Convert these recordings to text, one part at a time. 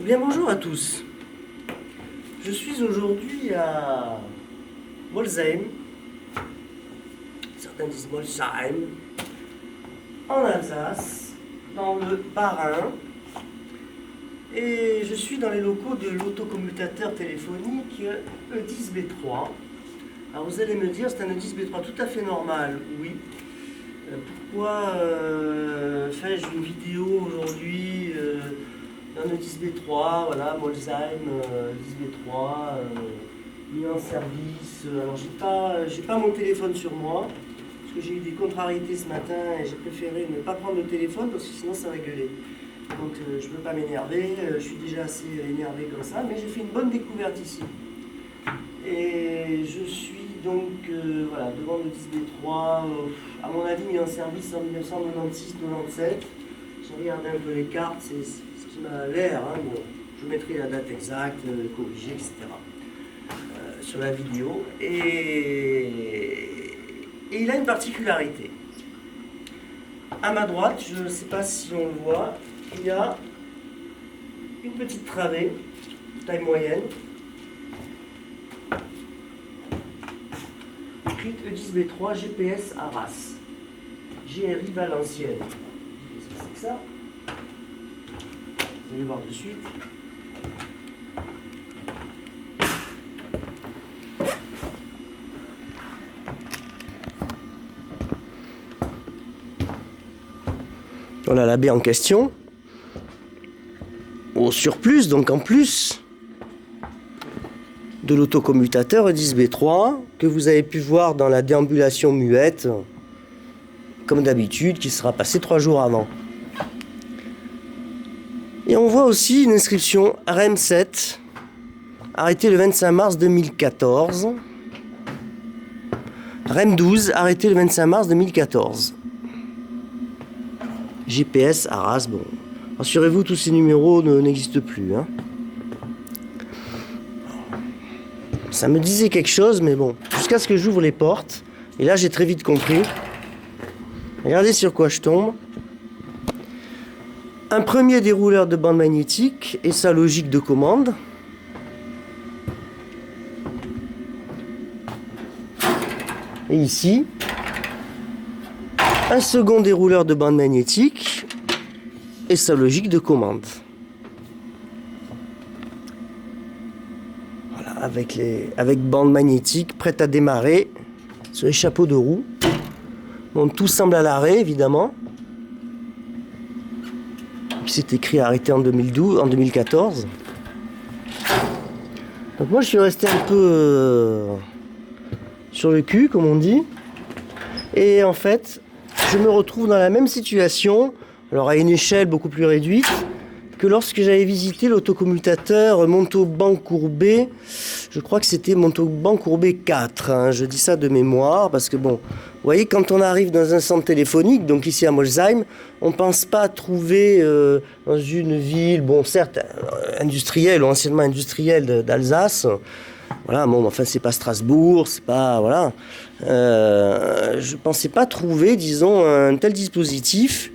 Eh bien bonjour à tous. Je suis aujourd'hui à Molsheim, certains disent Molsheim, en Alsace, dans le Bas-Rhin, et je suis dans les locaux de l'autocommutateur téléphonique E10B3. Alors vous allez me dire, c'est un E10B3 tout à fait normal, oui. Pourquoi fais-je une vidéo aujourd'hui d'un E10B3, voilà, Molsheim, E10B3, mis en service. Alors j'ai pas mon téléphone sur moi, parce que j'ai eu des contrariétés ce matin et j'ai préféré ne pas prendre le téléphone parce que sinon ça va gueuler. Donc je ne veux pas m'énerver, je suis déjà assez énervé comme ça, mais j'ai fait une bonne découverte ici. Et je suis donc voilà, devant le 10B3, à mon avis mis en service en 1996-97. J'ai regardé un peu les cartes, c'est ce qui m'a l'air, hein, bon, je mettrai la date exacte, corrigée, etc. Sur la vidéo. Et il a une particularité. À ma droite, je ne sais pas si on le voit, il y a une petite travée, taille moyenne, écrite E10B3 GPS Arras, GRI Valenciennes. Qu'est-ce que c'est que ça? Vous allez voir de suite. Voilà la baie en question. Au surplus, donc en plus de l'autocommutateur E10B3 que vous avez pu voir dans la déambulation muette, comme d'habitude, qui sera passé 3 jours avant. Et on voit aussi une inscription REM 7, arrêté le 25 mars 2014. REM 12, arrêté le 25 mars 2014. GPS Arras, bon. Rassurez-vous, tous ces numéros n'existent plus. Hein. Ça me disait quelque chose, mais bon, jusqu'à ce que j'ouvre les portes. Et là, j'ai très vite compris. Regardez sur quoi je tombe. Un premier dérouleur de bande magnétique et sa logique de commande. Et ici, un second dérouleur de bande magnétique et sa logique de commande. Voilà, avec bande magnétique prête à démarrer sur les chapeaux de roue. Bon, tout semble à l'arrêt, évidemment. C'est écrit arrêté en 2014. Donc moi je suis resté un peu sur le cul, comme on dit. Et en fait, je me retrouve dans la même situation, alors à une échelle beaucoup plus réduite, que lorsque j'avais visité l'autocommutateur Montauban-Courbet. Je crois que c'était Montauban-Courbet 4, hein, je dis ça de mémoire, parce que bon, vous voyez, quand on arrive dans un centre téléphonique, donc ici à Molsheim, on ne pense pas trouver dans une ville, bon certes industrielle ou anciennement industrielle d'Alsace, voilà, bon, enfin c'est pas Strasbourg, c'est pas, voilà, je pensais pas trouver, disons, un tel dispositif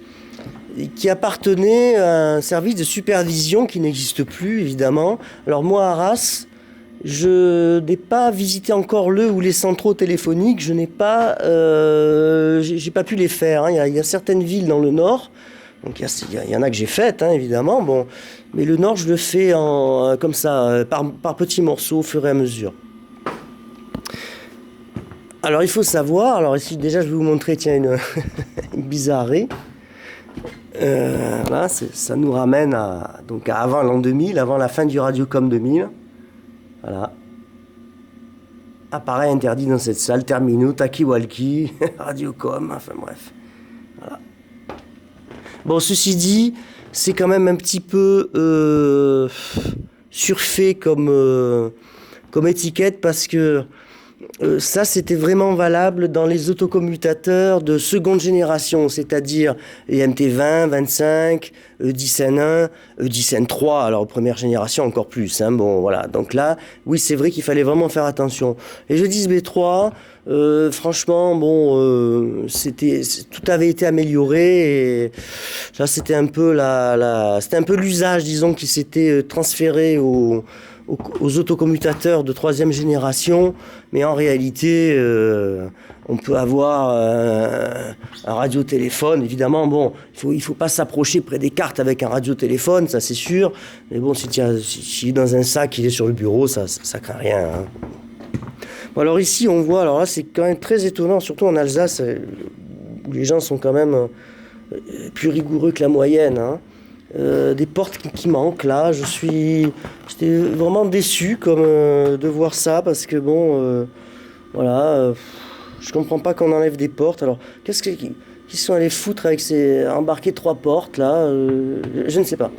qui appartenait à un service de supervision qui n'existe plus, évidemment. Alors moi, à Arras, je n'ai pas visité encore le ou les centraux téléphoniques, je n'ai pas, j'ai pas pu les faire. Hein. Il y a certaines villes dans le nord, donc il y en a que j'ai faites, hein, évidemment, bon, mais le nord, je le fais comme ça, par petits morceaux, au fur et à mesure. Alors il faut savoir, alors ici déjà je vais vous montrer, tiens, une bizarrerie. Là, ça nous ramène à avant l'an 2000, avant la fin du Radiocom 2000. Voilà. Appareil interdit dans cette salle, terminaux, talkie-walkie, Radiocom, enfin bref. Voilà. Bon, ceci dit, c'est quand même un petit peu surfait comme étiquette parce que ça, c'était vraiment valable dans les autocommutateurs de seconde génération, c'est-à-dire les MT20, 25, E10N1, E10N3, alors première génération encore plus. Hein, bon, voilà. Donc là, oui, c'est vrai qu'il fallait vraiment faire attention. Les E10B3, Franchement, bon, tout avait été amélioré et là c'était un peu c'était un peu l'usage, disons, qui s'était transféré aux autocommutateurs de troisième génération, mais en réalité, on peut avoir un radiotéléphone. Évidemment, bon, il faut pas s'approcher près des cartes avec un radiotéléphone, ça c'est sûr. Mais bon, si dans un sac, il est sur le bureau, ça craint rien, hein. Bon, alors ici, on voit, alors là, c'est quand même très étonnant, surtout en Alsace, où les gens sont quand même plus rigoureux que la moyenne, hein. Des portes qui manquent là, j'étais vraiment déçu de voir ça parce que bon, voilà, je comprends pas qu'on enlève des portes. Alors, qu'ils sont allés foutre avec embarquer 3 portes là, je ne sais pas.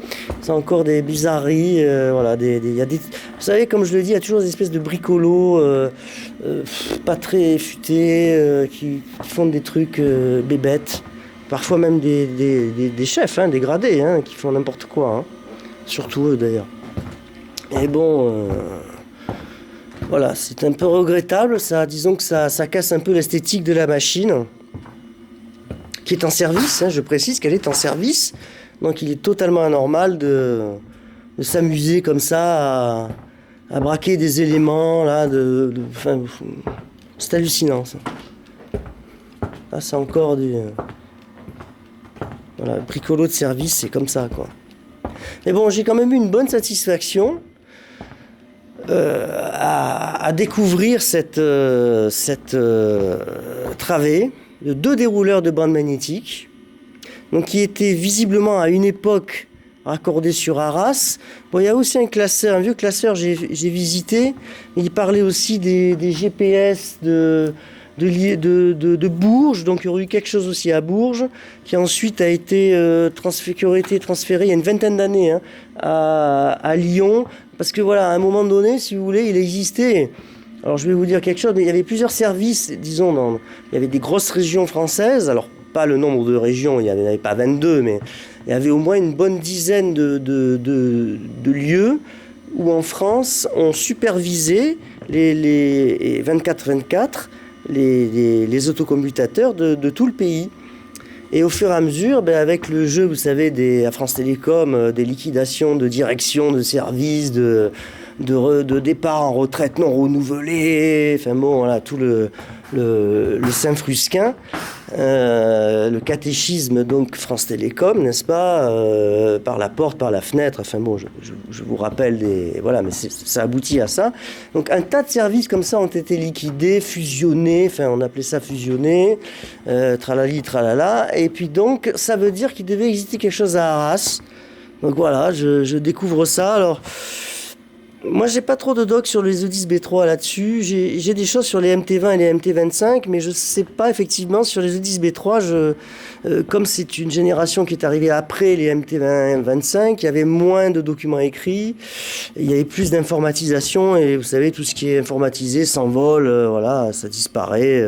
C'est encore des bizarreries, voilà, y a vous savez, comme je le dis, il y a toujours des espèces de bricolos pas très futés qui font des trucs bébêtes. Parfois même des chefs, hein, des gradés, hein, qui font n'importe quoi, hein. Surtout eux d'ailleurs. Et bon, voilà, c'est un peu regrettable, ça. Disons que ça casse un peu l'esthétique de la machine, qui est en service, hein, je précise qu'elle est en service. Donc il est totalement anormal de s'amuser comme ça à braquer des éléments, là, enfin, c'est hallucinant, ça. Là, c'est encore voilà, bricolo de service, c'est comme ça, quoi. Mais bon, j'ai quand même eu une bonne satisfaction à découvrir cette travée de 2 dérouleurs de bande magnétique, donc qui étaient visiblement à une époque raccordés sur Arras. Bon, il y a aussi un vieux classeur, j'ai visité. Il parlait aussi des GPS de Bourges, donc il y aurait eu quelque chose aussi à Bourges, qui ensuite a été qui aurait été transféré il y a une vingtaine d'années, hein, à Lyon, parce que voilà, à un moment donné, si vous voulez, il existait. Alors je vais vous dire quelque chose, mais il y avait plusieurs services, disons, il y avait des grosses régions françaises, alors pas le nombre de régions, il n'y en avait pas 22, mais il y avait au moins une bonne dizaine de lieux où en France on supervisait les 24/24 les autocommutateurs de tout le pays. Et au fur et à mesure, avec le jeu, vous savez, à France Télécom, des liquidations de direction de services, de départ en retraite non renouvelé, enfin bon, voilà, tout le Saint-Frusquin, le catéchisme, donc France Télécom, n'est-ce pas, par la porte, par la fenêtre, enfin bon, je vous rappelle voilà, mais ça aboutit à ça. Donc un tas de services comme ça ont été liquidés, fusionnés, enfin on appelait ça fusionner, tralali, tralala, et puis donc ça veut dire qu'il devait exister quelque chose à Arras. Donc voilà, je découvre ça, alors... Moi, j'ai pas trop de doc sur les E10B3 là-dessus. J'ai des choses sur les MT20 et les MT25, mais je sais pas effectivement sur les E10B3. Comme c'est une génération qui est arrivée après les MT25, il y avait moins de documents écrits, il y avait plus d'informatisation et vous savez, tout ce qui est informatisé s'envole, voilà, ça disparaît.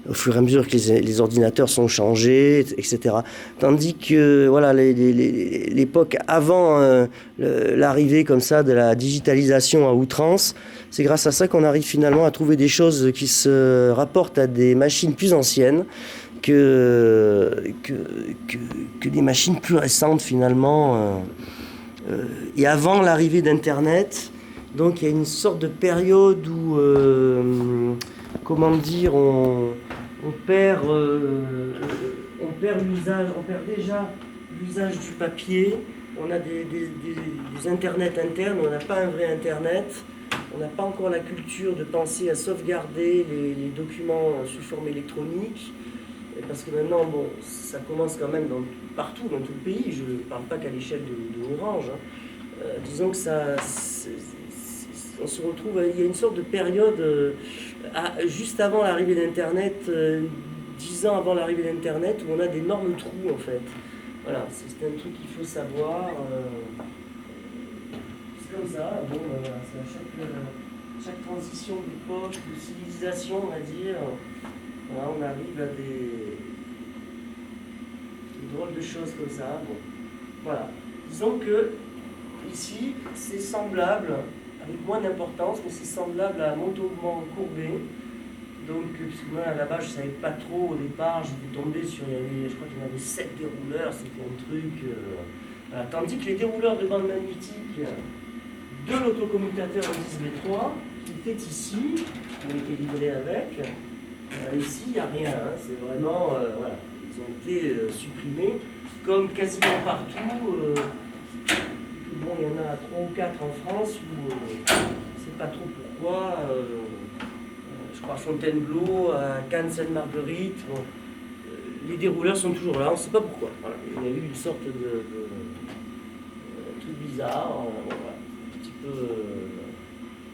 Au fur et à mesure que les ordinateurs sont changés, etc. Tandis que voilà, l'époque avant l'arrivée comme ça de la digitalisation à outrance, c'est grâce à ça qu'on arrive finalement à trouver des choses qui se rapportent à des machines plus anciennes que des machines plus récentes finalement. Et avant l'arrivée d'Internet, donc il y a une sorte de période où, comment dire, on perd l'usage, on perd déjà l'usage du papier, on a des internets internes, on n'a pas un vrai internet, on n'a pas encore la culture de penser à sauvegarder les documents sous forme électronique, parce que maintenant, bon, ça commence quand même partout dans tout le pays, je ne parle pas qu'à l'échelle de Orange, hein. Disons que on se retrouve, il y a une sorte de période juste avant l'arrivée d'Internet, 10 ans avant l'arrivée d'Internet, où on a d'énormes trous en fait. Voilà, c'est un truc qu'il faut savoir. C'est comme ça, bon, c'est à chaque transition d'époque, de civilisation, on va dire, voilà, on arrive à des drôles de choses comme ça. Bon, voilà. Disons que ici, c'est semblable, avec moins d'importance, mais c'est semblable à un montaugement courbé. Donc, parce que moi, là-bas, je ne savais pas trop au départ, j'étais tombé sur, je crois qu'il y en avait 7 dérouleurs, c'était un truc... voilà. Tandis que les dérouleurs de bande magnétique de l'autocommutateur 10B3, qui était ici, qui a été livré avec, ici, il n'y a rien, hein, c'est vraiment... voilà, ils ont été supprimés, comme quasiment partout. Bon, il y en a 3 ou 4 en France où je ne sais pas trop pourquoi. Je crois à Fontainebleau, à Cannes Sainte-Marguerite. Bon, les dérouleurs sont toujours là, on ne sait pas pourquoi. Voilà. Il y a eu une sorte de truc bizarre, voilà, un petit peu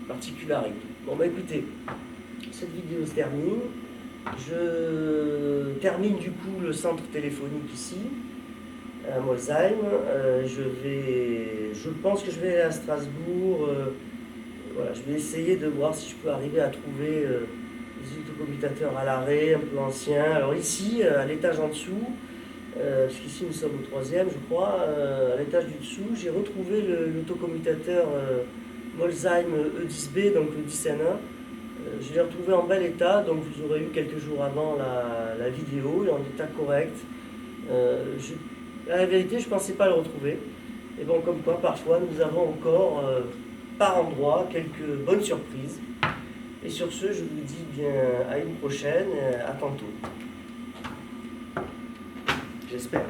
particularité. Bon, bah écoutez, cette vidéo se termine. Je termine du coup le centre téléphonique ici, à Molsheim. Je pense que je vais aller à Strasbourg. Voilà, je vais essayer de voir si je peux arriver à trouver des autocommutateurs à l'arrêt, un peu anciens. Alors ici, à l'étage en dessous, parce qu'ici nous sommes au 3e, je crois, à l'étage du dessous, j'ai retrouvé l'autocommutateur Molsheim E10B, donc le 10N1. Je l'ai retrouvé en bel état, donc vous aurez eu quelques jours avant la vidéo, il est en état correct. À la vérité, je ne pensais pas le retrouver. Et bon, comme quoi, parfois, nous avons encore, par endroit, quelques bonnes surprises. Et sur ce, je vous dis bien à une prochaine, à tantôt. J'espère.